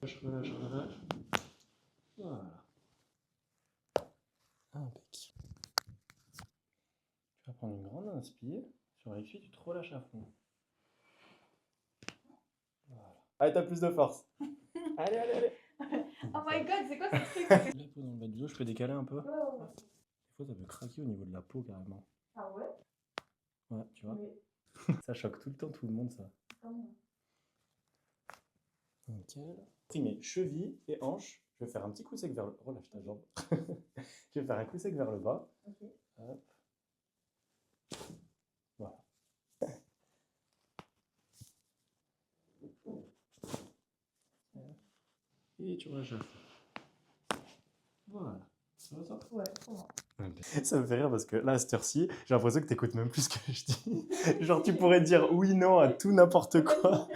Relâche, relâche. Voilà. Impec. Tu vas prendre une grande inspire. Sur l'expire, tu te relâches à fond. Voilà. Allez, t'as plus de force. Allez, allez, allez. Oh my god, c'est quoi ce truc? La peau dans le bas du dos, je peux décaler un peu. Ouais. Des fois, ça peut craquer au niveau de la peau carrément. Ah ouais? Ouais, tu vois. Mais Ça choque tout le temps tout le monde, ça. comment? Nickel. Mes chevilles et hanches. Je vais faire un petit coup sec vers le... Relâche ta jambe. Je vais faire un coup sec vers le bas. Ok. Hop. Voilà. Et tu relâches. Voilà. Ça va, ça? Ouais, comment? Ça me fait rire parce que là, à cette heure-ci, j'ai l'impression que t'écoutes même plus ce que je dis. Genre, tu pourrais dire oui, non à tout n'importe quoi.